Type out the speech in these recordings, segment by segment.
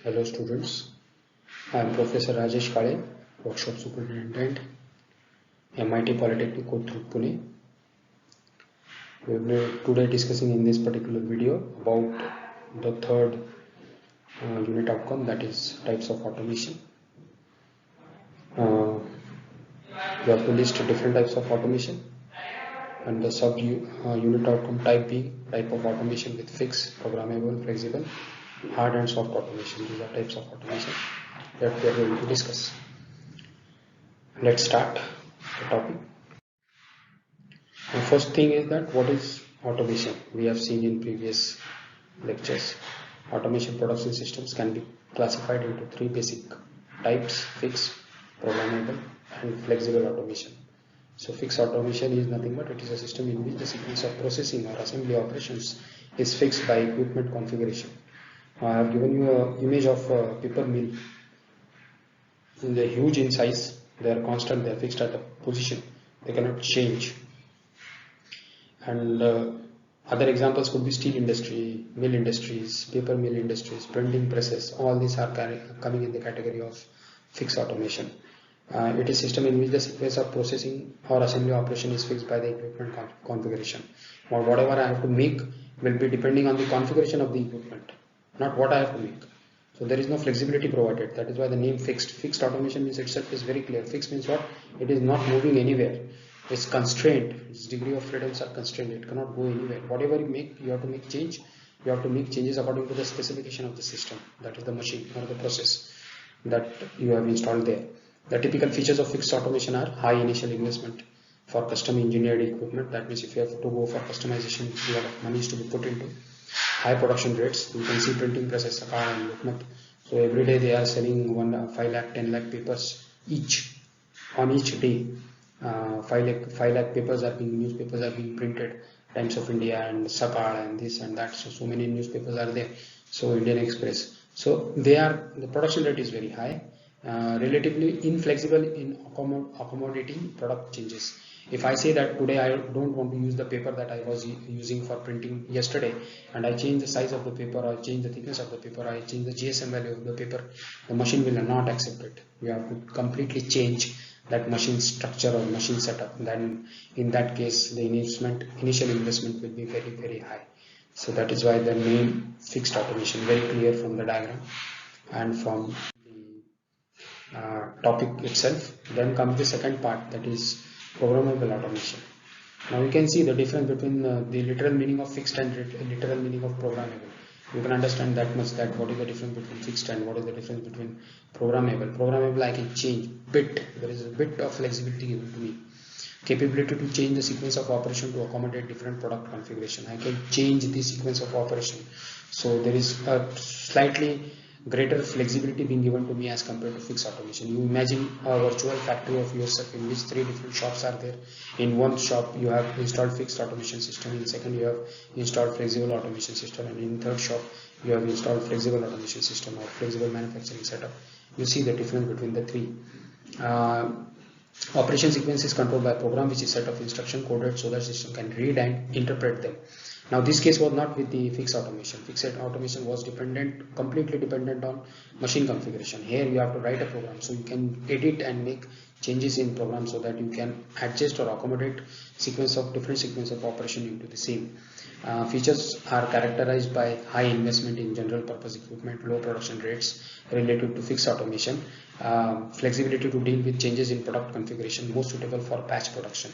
Hello students, I am Professor Rajesh Kale, Workshop Superintendent, MIT Polytechnic Kothur, Pune. We will be today discussing in this particular video about the third unit outcome, that is types of automation. We have to list different types of automation and the sub unit outcome type B, type of automation with fixed, programmable, flexible, hard and soft automation. These are types of automation that we are going to discuss. Let's start the topic. The first thing is that what is automation? We have seen in previous lectures. Automation production systems can be classified into three basic types: fixed, programmable, and flexible automation. So fixed automation is nothing but it is a system in which the sequence of processing or assembly operations is fixed by equipment configuration. I have given you an image of a paper mill. They are huge in size, they are constant, they are fixed at a position, they cannot change. And other examples could be steel industry, mill industries, paper mill industries, printing presses. All these are coming in the category of fixed automation. It is a system in which the sequence of processing or assembly operation is fixed by the equipment configuration. Or whatever I have to make will be depending on the configuration of the equipment, not what I have to make. So there is no flexibility provided. That is why the name fixed. Fixed automation means itself is very clear. Fixed means what? It is not moving anywhere. It's constrained. Its degree of freedoms are constrained. It cannot go anywhere. Whatever you make, you have to make change. You have to make changes according to the specification of the system. That is the machine or the process that you have installed there. The typical features of fixed automation are high initial investment for custom engineered equipment. That means if you have to go for customization, a lot of money is to be put into. High production rates. You can see printing presses, Sakar and Lokmat. So every day they are selling 5 lakh, 10 lakh papers each on each day. 5 lakh papers are being, newspapers are being printed. Times of India and Sakal and this and that. So many newspapers are there. So Indian Express. So the production rate is very high. Relatively inflexible in accommodating product changes. If I say that today I don't want to use the paper that I was using for printing yesterday, and I change the size of the paper, or change the thickness of the paper, I change the GSM value of the paper, the machine will not accept it. You have to completely change that machine structure or machine setup. Then in that case the initial investment will be very, very high. So that is why the name fixed automation, very clear from the diagram and from the topic itself. Then comes the second part, that is programmable automation. Now you can see the difference between the literal meaning of fixed and literal meaning of programmable. You can understand that much, that what is the difference between fixed and what is the difference between programmable. Programmable, I can change bit. There is a bit of flexibility given to me. Capability to change the sequence of operation to accommodate different product configuration. I can change the sequence of operation. So there is a slightly greater flexibility being given to me as compared to fixed automation. You imagine a virtual factory of yourself in which 3 different shops are there. In one shop you have installed fixed automation system, in second you have installed flexible automation system, and in third shop you have installed flexible automation system or flexible manufacturing setup. You see the difference between the three. Operation sequence is controlled by a program which is set of instruction coded so that system can read and interpret them. Now this case was not with the fixed automation. Fixed automation was completely dependent on machine configuration. Here you have to write a program, so you can edit and make changes in program so that you can adjust or accommodate different sequence of operation into the same. Features are characterized by high investment in general purpose equipment, low production rates related to fixed automation, flexibility to deal with changes in product configuration, most suitable for batch production.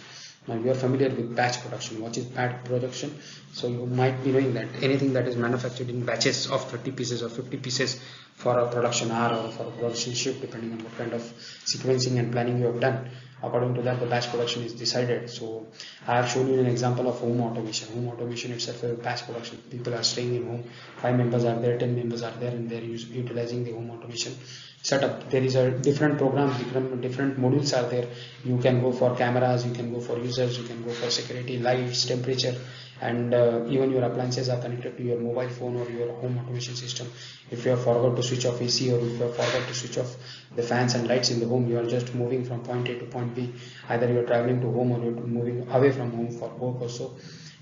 Now you are familiar with batch production. What is batch production? So you might be knowing that anything that is manufactured in batches of 30 pieces or 50 pieces for a production hour or for a production shift, depending on what kind of sequencing and planning you have done. According to that, the batch production is decided. So I have shown you an example of home automation. Home automation itself is a batch production. People are staying in home, 5 members are there, 10 members are there, and they are utilizing the home automation setup. There is a different programs, different modules are there. You can go for cameras, you can go for users, you can go for security, lights, temperature, and even your appliances are connected to your mobile phone or your home automation system. If you have forgot to switch off AC, or if you have forgot to switch off the fans and lights in the home, you are just moving from point A to point B. Either you are traveling to home or you are moving away from home for work or so.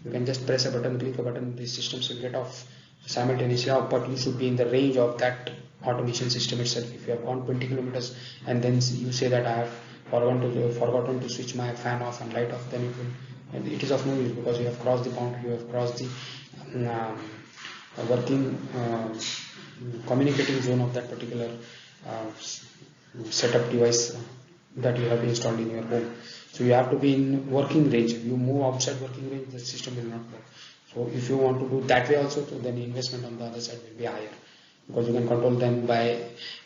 You can just press a button, click a button, the systems will get off simultaneously, but you should be in the range of that automation system itself. If you have gone 20 kilometers and then you say that I have forgotten to switch my fan off and light off, then it is of no use, because you have crossed the boundary, you have crossed the working communicating zone of that particular setup device that you have installed in your home. So you have to be in working range. If you move outside working range, the system will not work. So if you want to do that way also, so then the investment on the other side will be higher, because you can control them by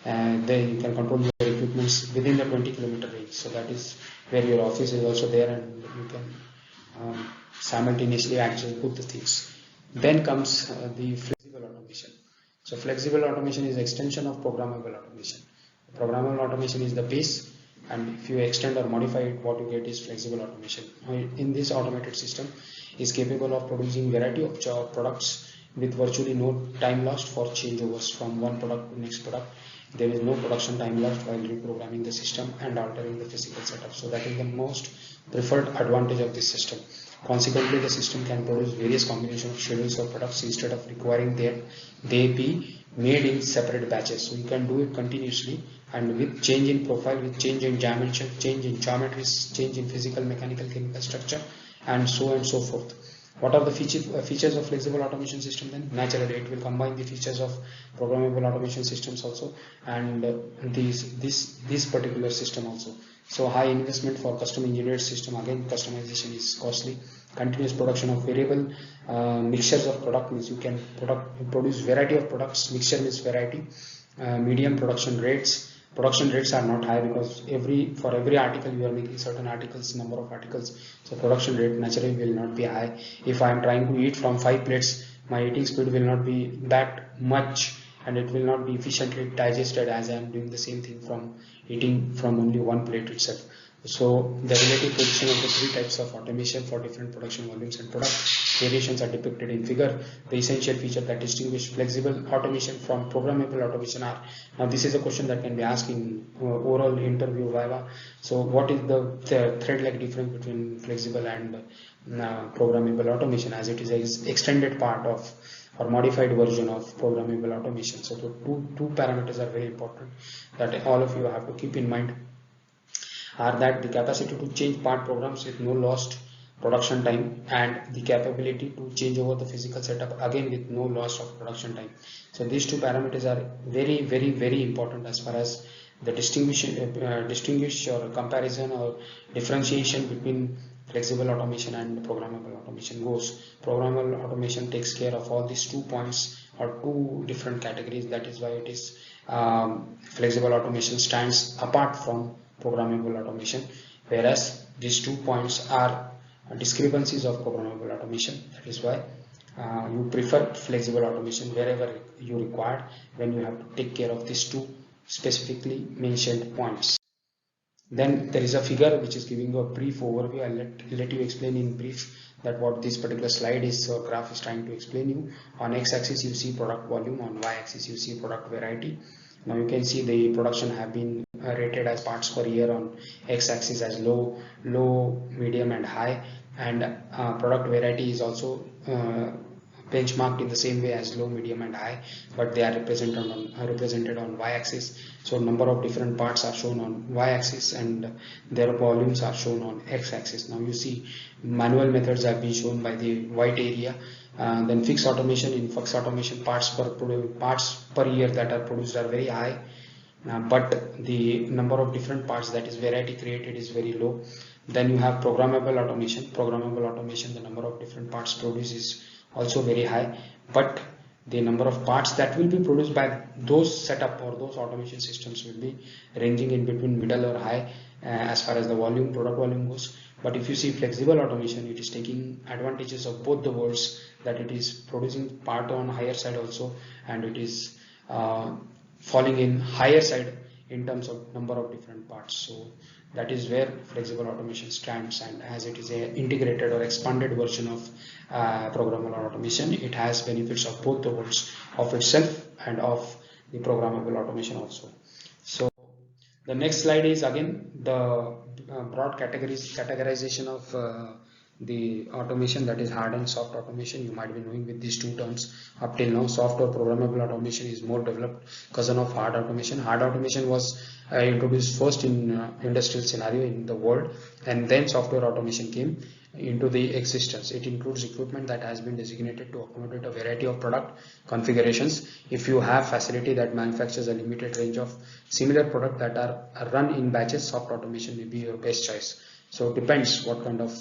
then you can control your equipments within the 20-kilometer range. So that is where your office is also there, and you can simultaneously access both the things. Then comes the flexible automation. So flexible automation is extension of programmable automation. Programmable automation is the base, and if you extend or modify it, what you get is flexible automation. In this automated system is capable of producing variety of products with virtually no time lost for changeovers from one product to next product. There is no production time lost while reprogramming the system and altering the physical setup. So that is the most preferred advantage of this system. Consequently, the system can produce various combinations of schedules of products instead of requiring that they be made in separate batches. So you can do it continuously, and with change in profile, with change in dimension, change in geometries, change in physical, mechanical, chemical structure, and so forth. What are the features of flexible automation system? Then naturally it will combine the features of programmable automation systems also, and this particular system also. So high investment for custom engineered system. Again, customization is costly. Continuous production of variable mixtures of product means you can produce variety of products. Mixture means variety. Medium production rates. Production rates are not high, because for every article you are making certain articles, number of articles. So production rate naturally will not be high. If I am trying to eat from 5 plates, my eating speed will not be that much, and it will not be efficiently digested as I am doing the same thing from eating from only 1 plate itself. So the relative position of the 3 types of automation for different production volumes and product variations are depicted in figure. The essential feature that distinguish flexible automation from programmable automation are. Now this is a question that can be asked in oral interview viva. So what is the thread-like difference between flexible and programmable automation, as it is an extended part of or modified version of programmable automation. So the two parameters are very important that all of you have to keep in mind, are that the capacity to change part programs with no lost production time, and the capability to change over the physical setup again with no loss of production time. So these two parameters are very important as far as the distinguish or comparison or differentiation between flexible automation and programmable automation goes. Programmable automation takes care of all these 2 points or 2 different categories. That is why it is flexible automation stands apart from programmable automation, whereas these 2 points are discrepancies of programmable automation. That is why you prefer flexible automation wherever you require, when you have to take care of these 2 specifically mentioned points. Then there is a figure which is giving you a brief overview. I'll let you explain in brief that what this particular slide is or graph is trying to explain you. On x-axis you see product volume, on y-axis you see product variety. Now you can see the production have been rated as parts per year on x-axis as low, medium and high, and product variety is also benchmarked in the same way as low, medium and high, but they are represented on y-axis. So number of different parts are shown on y-axis and their volumes are shown on x-axis. Now you see manual methods have been shown by the white area. Then fixed automation. In fixed automation, parts per year that are produced are very high, but the number of different parts, that is variety created, is very low. Then you have programmable automation. Programmable automation, the number of different parts produced is also very high, but the number of parts that will be produced by those setup or those automation systems will be ranging in between middle or high as far as the product volume goes. But if you see flexible automation, it is taking advantages of both the worlds, that it is producing part on higher side also, and it is falling in higher side in terms of number of different parts. So that is where flexible automation stands, and as it is a integrated or expanded version of programmable automation, it has benefits of both the worlds, of itself and of the programmable automation also. So the next slide is again the broad categorization of the automation, that is hard and soft automation. You might be knowing with these two terms up till now. Soft or programmable automation is more developed cousin of hard automation. Hard automation was introduced first in industrial scenario in the world, and then software automation came into the existence. It includes equipment that has been designated to accommodate a variety of product configurations. If you have facility that manufactures a limited range of similar product that are run in batches, soft automation may be your best choice. So it depends what kind of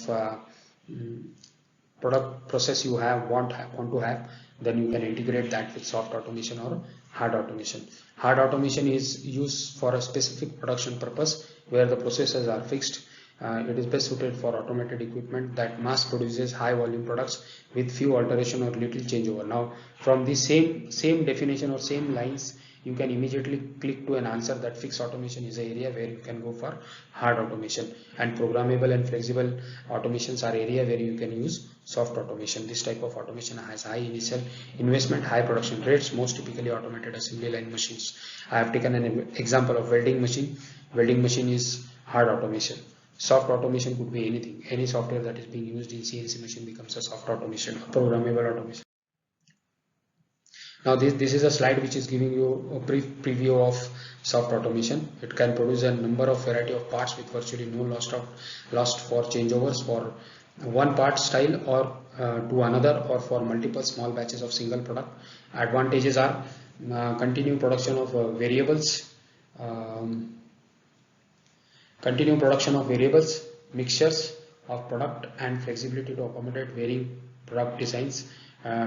product process you want to have, then you can integrate that with soft automation or hard automation. Hard automation is used for a specific production purpose where the processes are fixed. It is best suited for automated equipment that mass produces high volume products with few alteration or little changeover. Now from the same definition or same lines, you can immediately click to an answer that fixed automation is an area where you can go for hard automation, and programmable and flexible automations are area where you can use soft automation. This type of automation has high initial investment, high production rates, most typically automated assembly line machines. I have taken an example of welding machine. Welding machine is hard automation. Soft automation could be anything. Any software that is being used in CNC machine becomes a soft automation, programmable automation. Now this is a slide which is giving you a brief preview of soft automation. It can produce a number of variety of parts with virtually no lost for changeovers for one part style or to another, or for multiple small batches of single product. Advantages are continue production of variables, mixtures of product, and flexibility to accommodate varying product designs.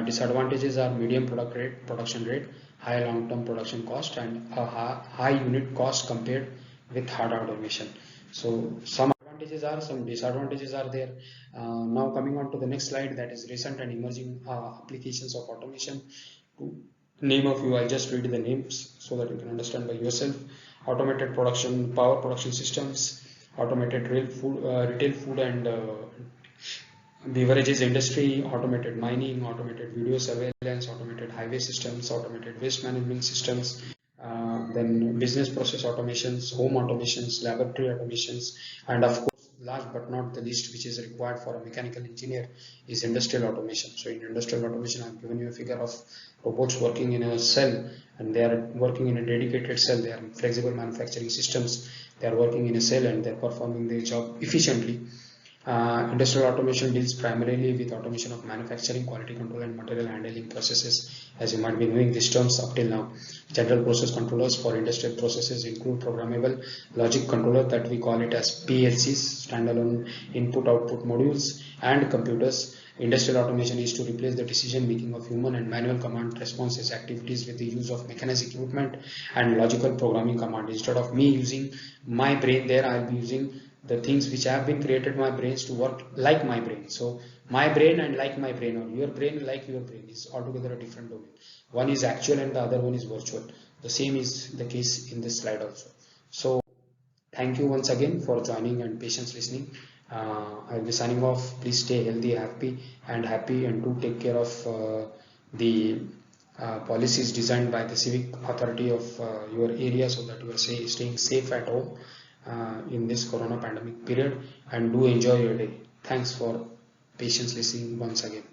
Disadvantages are medium production rate, high long-term production cost, and a high unit cost compared with hard automation. So some advantages are, some disadvantages are there. Now coming on to the next slide, that is recent and emerging applications of automation. To name a few, I'll just read the names so that you can understand by yourself. Automated production, power production systems, automated retail food and beverages industry, automated mining, automated video surveillance, automated highway systems, automated waste management systems, then business process automations, home automations, laboratory automations, and of course, last but not the least, which is required for a mechanical engineer, is industrial automation. So in industrial automation, I've given you a figure of robots working in a cell, and they are working in a dedicated cell. They are flexible manufacturing systems. They are working in a cell and they are performing their job efficiently. Industrial automation deals primarily with automation of manufacturing, quality control, and material handling processes. As you might be knowing these terms up till now. General process controllers for industrial processes include programmable logic controller, that we call it as PLCs, standalone input-output modules, and computers. Industrial automation is to replace the decision making of human and manual command responses activities with the use of mechanized equipment and logical programming command. Instead of me using my brain there, I'll be using the things which have been created my brains to work like my brain. So my brain and like my brain, or your brain like your brain, is altogether a different domain. One is actual and the other one is virtual. The same is the case in this slide also. So thank you once again for joining and patience listening. I'll be signing off. Please stay healthy, happy, and do take care of the policies designed by the civic authority of your area, so that you are staying safe at home in this corona pandemic period, and do enjoy your day. Thanks for patience listening once again.